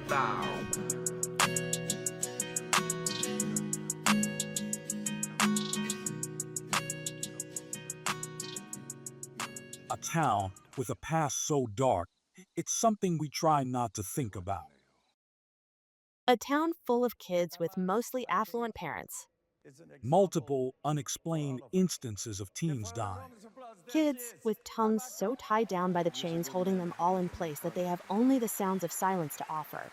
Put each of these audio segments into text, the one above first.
A town with a past so dark, it's something we try not to think about. A town full of kids with mostly affluent parents. Multiple unexplained instances of teens dying. Kids with tongues so tied down by the chains holding them all in place that they have only the sounds of silence to offer,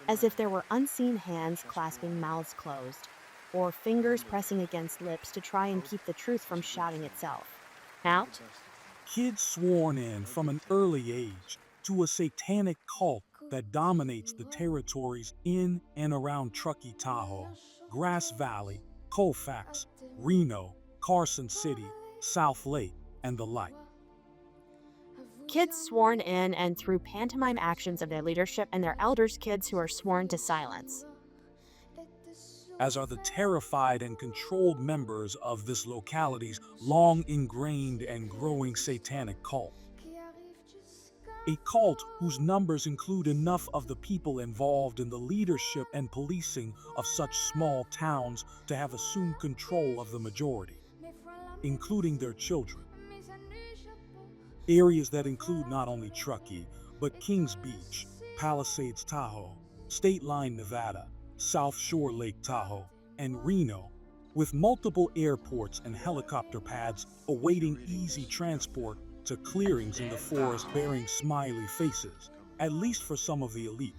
as if there were unseen hands clasping mouths closed, or fingers pressing against lips to try and keep the truth from shouting itself out. Kids sworn in from an early age to a satanic cult that dominates the territories in and around Truckee Tahoe, Grass Valley, Colfax, Reno, Carson City, South Lake, and the like. Kids sworn in and through pantomime actions of their leadership and their elders, kids who are sworn to silence. As are the terrified and controlled members of this locality's long ingrained and growing satanic cult. A cult whose numbers include enough of the people involved in the leadership and policing of such small towns to have assumed control of the majority, including their children. Areas that include not only Truckee, but Kings Beach, Palisades Tahoe, State Line Nevada, South Shore Lake Tahoe, and Reno, with multiple airports and helicopter pads awaiting easy transport to clearings in the forest bearing smiley faces, at least for some of the elite.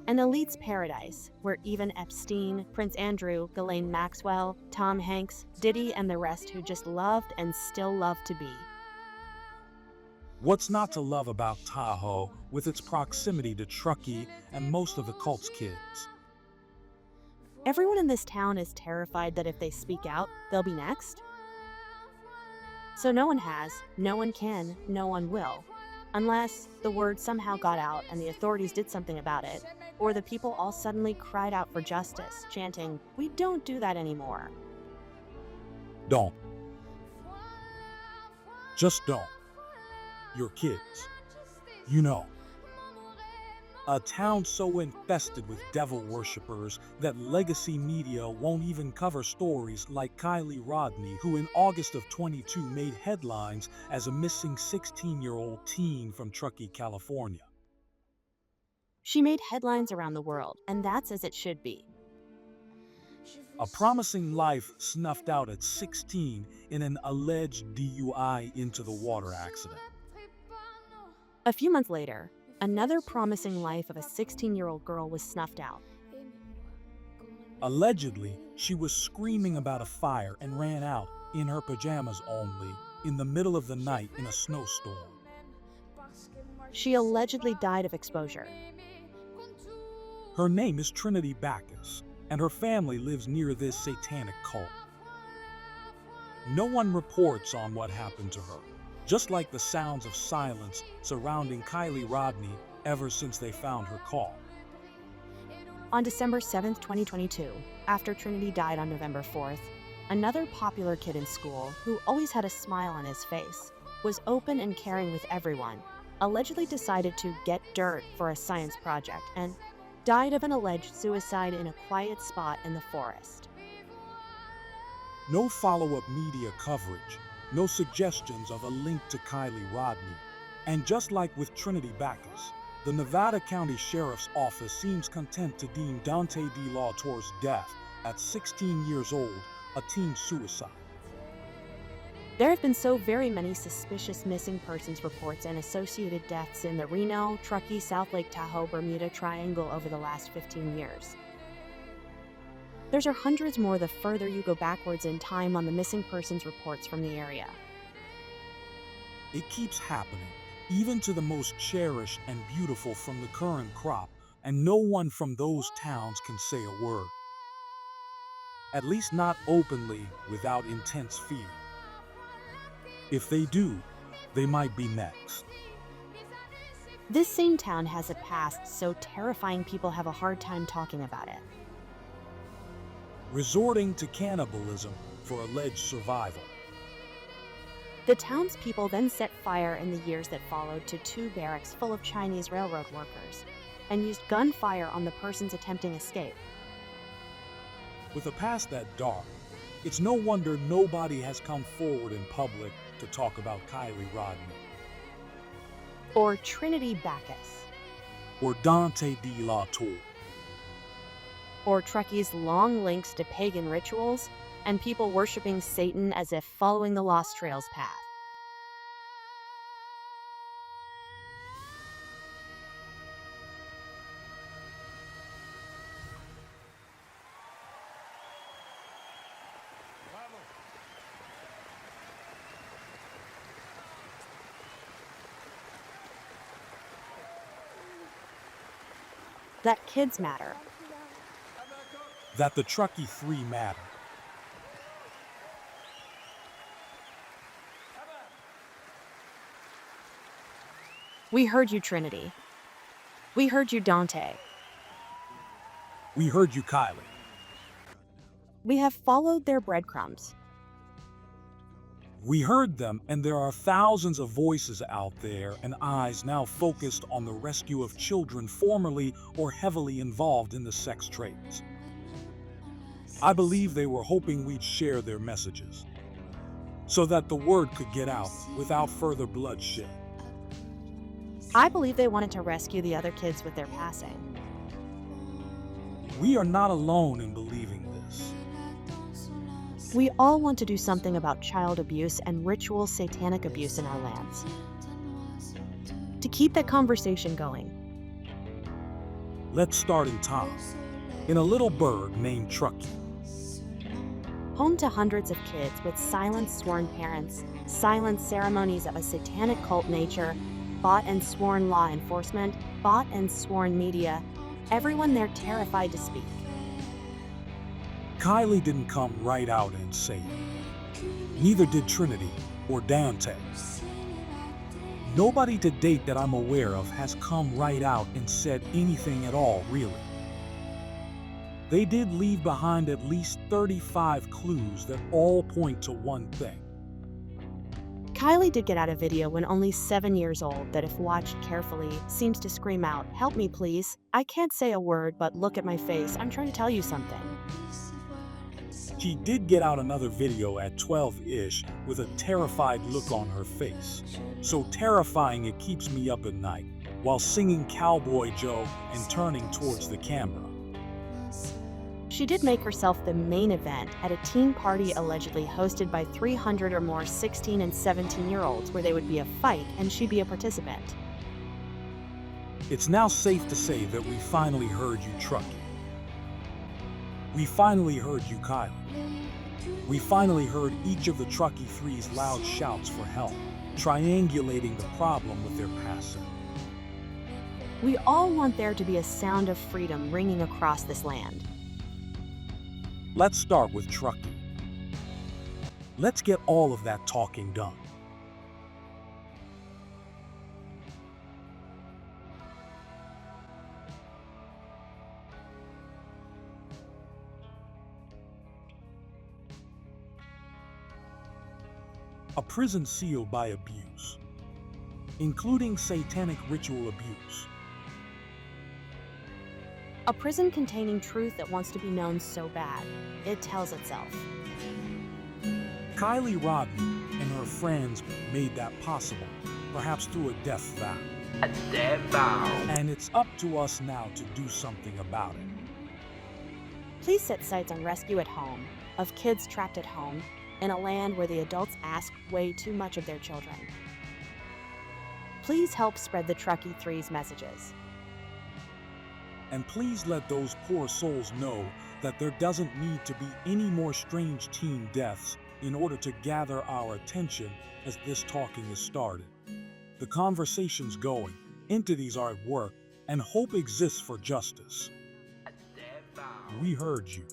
An elite's paradise, where even Epstein, Prince Andrew, Ghislaine Maxwell, Tom Hanks, Diddy, and the rest who just loved and still love to be. What's not to love about Tahoe with its proximity to Truckee and most of the cult's kids? Everyone in this town is terrified that if they speak out, they'll be next. So no one has, no one can, no one will, unless the word somehow got out and the authorities did something about it, or the people all suddenly cried out for justice, chanting, "We don't do that anymore." Don't. Just don't. Your kids. You know. A town so infested with devil worshippers that legacy media won't even cover stories like Kiely Rodni, who in August of 22 made headlines as a missing 16-year-old teen from Truckee, California. She made headlines around the world, and that's as it should be. A promising life snuffed out at 16 in an alleged DUI into the water accident. A few months later, another promising life of a 16-year-old girl was snuffed out. Allegedly, she was screaming about a fire and ran out, in her pajamas only, in the middle of the night in a snowstorm. She allegedly died of exposure. Her name is Trinity Backus, and her family lives near this satanic cult. No one reports on what happened to her, just like the sounds of silence surrounding Kiely Rodni ever since they found her call. On December 7, 2022, after Trinity died on November 4th, another popular kid in school, who always had a smile on his face, was open and caring with everyone, allegedly decided to get dirt for a science project and died of an alleged suicide in a quiet spot in the forest. No follow-up media coverage, no suggestions of a link to Kiely Rodni. And just like with Trinity Backus, the Nevada County Sheriff's Office seems content to deem Dante De La Torre's death at 16 years old a teen suicide. There have been so very many suspicious missing persons reports and associated deaths in the Reno, Truckee, South Lake Tahoe, Bermuda Triangle over the last 15 years. There are hundreds more the further you go backwards in time on the missing persons reports from the area. It keeps happening, even to the most cherished and beautiful from the current crop, and no one from those towns can say a word. At least not openly, without intense fear. If they do, they might be next. This same town has a past so terrifying people have a hard time talking about it. Resorting to cannibalism for alleged survival. The townspeople then set fire in the years that followed to two barracks full of Chinese railroad workers, and used gunfire on the persons attempting escape. With a past that dark, it's no wonder nobody has come forward in public to talk about Kiely Rodni Or Trinity Bacchus. or Dante de la Torre. Or Truckee's long links to pagan rituals and people worshiping Satan as if following the Lost Trails path. That kids matter. That the Truckee 3 matter. We heard you, Trinity. We heard you, Dante. We heard you, Kiely. We have followed their breadcrumbs. We heard them, and there are thousands of voices out there and eyes now focused on the rescue of children formerly or heavily involved in the sex trades. I believe they were hoping we'd share their messages so that the word could get out without further bloodshed. I believe they wanted to rescue the other kids with their passing. We are not alone in believing this. We all want to do something about child abuse and ritual satanic abuse in our lands. To keep that conversation going, Let's start in time, in a little burg named Truckee. home to hundreds of kids with silent sworn parents, silent ceremonies of a satanic cult nature, bought and sworn law enforcement, bought and sworn media, everyone there terrified to speak. Kiely didn't come right out and say it. Neither did Trinity or Dante. Nobody to date that I'm aware of has come right out and said anything at all, really. They did leave behind at least 35 clues that all point to one thing. Kiely did get out a video when only 7 years old that, if watched carefully, seems to scream out, "Help me, please. I can't say a word, but look at my face. I'm trying to tell you something." She did get out another video at 12-ish with a terrified look on her face. So terrifying it keeps me up at night, while singing Cowboy Joe and turning towards the camera. She did make herself the main event at a teen party allegedly hosted by 300 or more 16 and 17-year-olds where there would be a fight and she'd be a participant. It's now safe to say that we finally heard you, Truckee. We finally heard you, Kiely. We finally heard each of the Truckee 3's loud shouts for help, triangulating the problem with their passing. We all want there to be a sound of freedom ringing across this land. Let's start with Truckee. Let's get all of that talking done. A prison sealed by abuse, including satanic ritual abuse. A prison containing truth that wants to be known so bad, it tells itself. Kiely Rodni and her friends made that possible, perhaps through a death vow. A death vow. And it's up to us now to do something about it. Please set sights on rescue at home, of kids trapped at home, in a land where the adults ask way too much of their children. Please help spread the Truckee 3's messages. And please let those poor souls know that there doesn't need to be any more strange teen deaths in order to gather our attention as this talking is started. The conversation's going, entities are at work, and hope exists for justice. We heard you.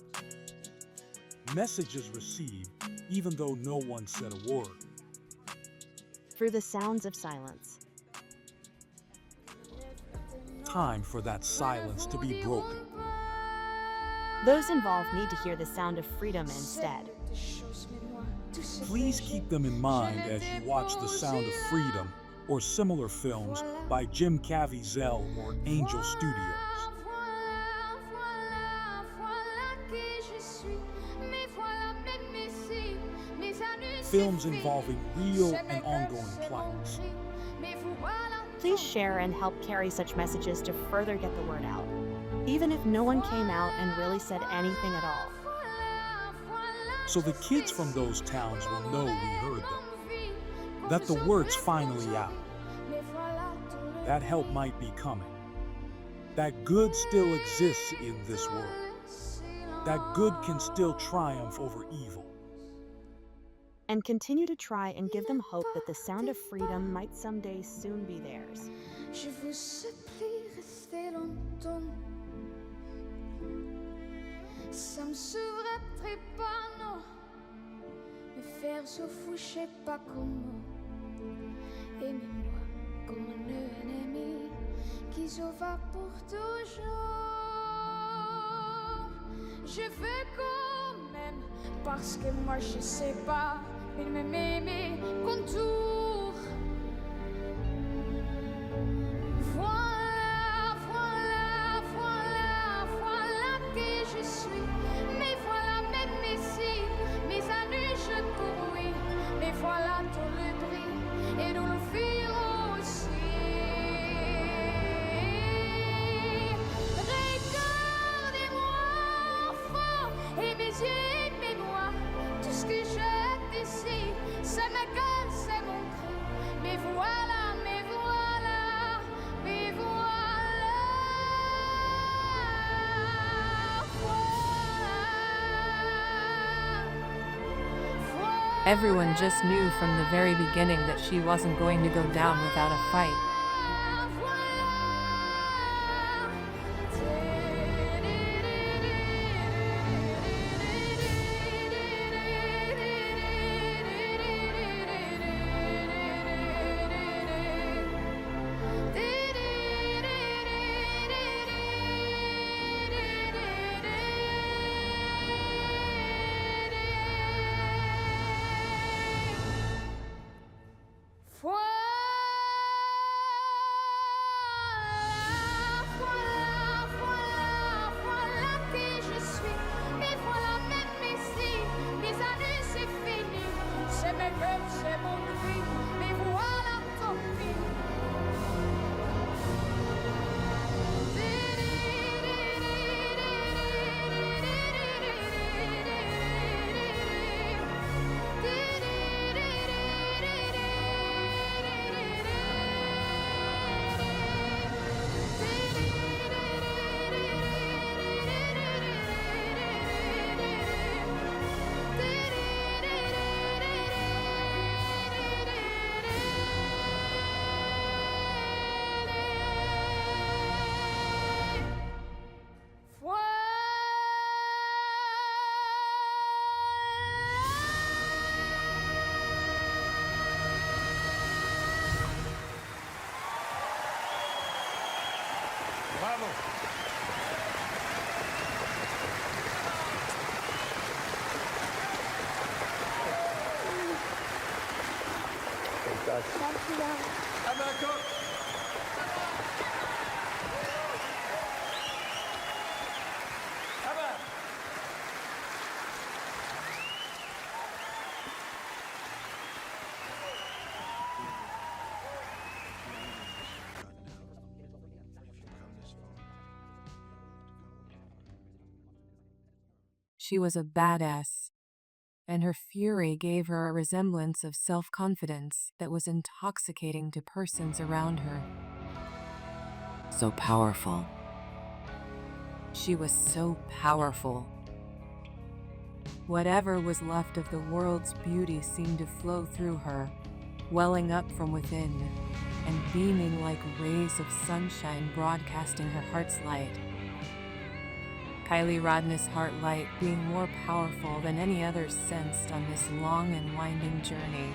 Messages received, even though no one said a word. Through the sounds of silence. Time for that silence to be broken. Those involved need to hear the sound of freedom instead. Please keep them in mind as you watch the sound of freedom or similar films by Jim Caviezel or Angel Studios. Films involving real and ongoing plots. Please share and help carry such messages to further get the word out, even if no one came out and really said anything at all. So the kids from those towns will know we heard them, that the word's finally out. That help might be coming. That good still exists in this world. That good can still triumph over evil. And continue to try and give them hope that the sound of freedom might someday soon be theirs. Je vous supplie, restez longtemps. Ça me sauverait pas, non. Me faire se fou, je sais pas comment. Aimez-moi comme un ennemi qui s'en va pour toujours. Je veux quand même, parce que moi je sais pas, il me met mes contours. Voilà, voilà, voilà, voilà qui je suis. Mais voilà même ici, mes années je cours, oui. Mais voilà tout le bruit et nous le firons aussi. Regardez-moi, enfant, et mes yeux, mes doigts. Tout ce que j'ai ici, c'est ma gueule, c'est mon cri. Mais voilà, mais voilà, mais voilà, voilà. Everyone just knew from the very beginning that she wasn't going to go down without a fight. Bravo. She was a badass, and her fury gave her a resemblance of self-confidence that was intoxicating to persons around her. So powerful. She was so powerful. Whatever was left of the world's beauty seemed to flow through her, welling up from within, and beaming like rays of sunshine broadcasting her heart's light. Kiely Rodni's heart light being more powerful than any other sensed on this long and winding journey.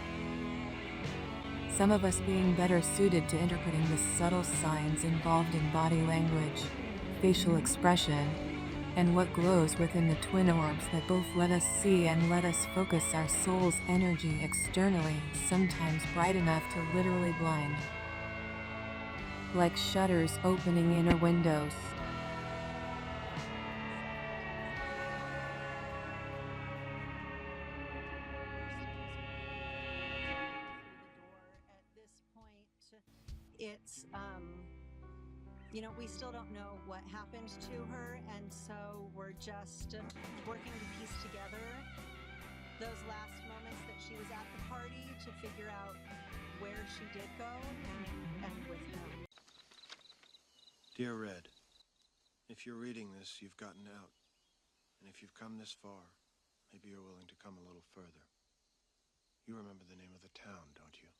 Some of us being better suited to interpreting the subtle signs involved in body language, facial expression, and what glows within the twin orbs that both let us see and let us focus our soul's energy externally, sometimes bright enough to literally blind. Like shutters opening inner windows. It's, we still don't know what happened to her, and so we're just working to piece together those last moments that she was at the party to figure out where she did go and with whom. Dear Red, if you're reading this, you've gotten out. And if you've come this far, maybe you're willing to come a little further. You remember the name of the town, don't you?